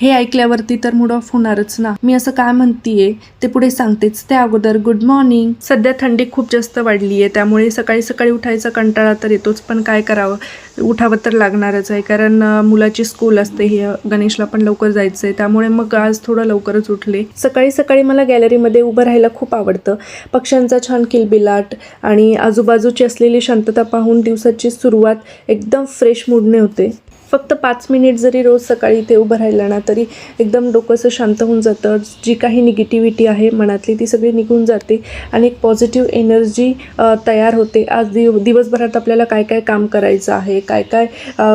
हे ऐकल्यावरती तर मूड ऑफ होणारच ना. मी असं काय म्हणतीये ते पुढे सांगतेच. त्या अगोदर गुड मॉर्निंग. सध्या थंडी खूप जास्त वाढली आहे, त्यामुळे सकाळी सकाळी उठायचा कंटाळा तर येतोच, पण काय करावं, उठावं तर लागणारच आहे. कारण मुलाची स्कूल असते, हे गणेशला पण लवकर जायचं आहे, त्यामुळे मग आज थोडं लवकरच उठले. सकाळी सकाळी मला गॅलरीमध्ये उभं राहायला खूप आवडतं. पक्ष्यांचा छान किलबिलाट आणि आजूबाजूची असलेली शांतता पाहून दिवसाची सुरुवात एकदम फ्रेश मूडने होते. फक्त 5 मिनिट जरी रोज सकाळी इथे उभं राहिलं ना, तरी एकदम डोकं असं शांत होऊन जातं. जी काही निगेटिव्हिटी आहे मनातली ती सगळी निघून जाते आणि एक पॉझिटिव्ह एनर्जी तयार होते. आज दिवसभरात आपल्याला काय काय काम करायचं आहे, काय काय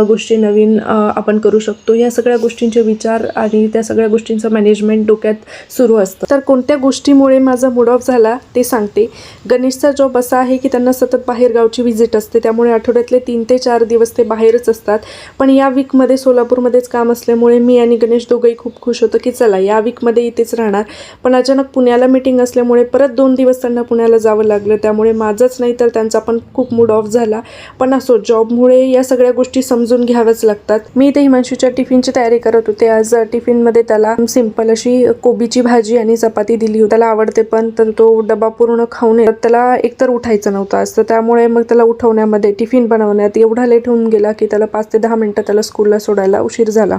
गोष्टी नवीन आपण करू शकतो, या सगळ्या गोष्टींचे विचार आणि त्या सगळ्या गोष्टींचं मॅनेजमेंट डोक्यात सुरू असतं. तर कोणत्या गोष्टीमुळे माझा मूड ऑफ झाला ते सांगते. गणेशचा जॉब असा आहे की त्यांना सतत बाहेरगावची व्हिजिट असते, त्यामुळे आठवड्यातले 3 ते 4 दिवस ते बाहेरच असतात. पण या वीकमध्ये सोलापूरमध्येच काम असल्यामुळे मी आणि गणेश दोघंही खूप खुश होतो की चला या वीकमध्ये इथेच राहणार. पण अचानक पुण्याला मीटिंग असल्यामुळे परत 2 दिवस त्यांना पुण्याला जावं लागलं, त्यामुळे माझंच नाही तर त्यांचा पण खूप मूड ऑफ झाला. पण असो, जॉबमुळे या सगळ्या गोष्टी समजून घ्याव्याच लागतात. मी इथे हिमांशूच्या टिफिनची तयारी करत होते. आज टिफिनमध्ये त्याला सिंपल अशी कोबीची भाजी आणि चपाती दिली होती. त्याला आवडते पण, तर तो डबा पूर्ण खाऊन येत त्याला एकतर उठायचं नव्हतं आज, तर त्यामुळे मग त्याला उठवण्यामध्ये, टिफिन बनवण्यात एवढा लेट होऊन गेला की त्याला 5 ते 10 मिनिटं त्याला स्कूलला सोडायला उशीर झाला.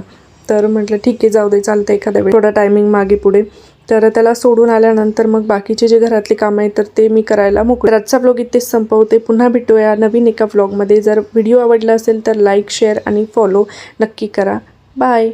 तर म्हटलं ठीक आहे, जाऊ दे, चालतं, एखाद्या वेळी थोडा टायमिंग मागे पुढे. तर त्याला सोडून आल्यानंतर मग बाकीचे जे घरातली कामं आहेत तर ते मी करायला मोकळे. आजचा व्लॉग इथेच संपवते. पुन्हा भेटूया नवीन एका व्लॉगमध्ये. जर व्हिडिओ आवडला असेल तर लाईक, शेअर आणि फॉलो नक्की करा. बाय.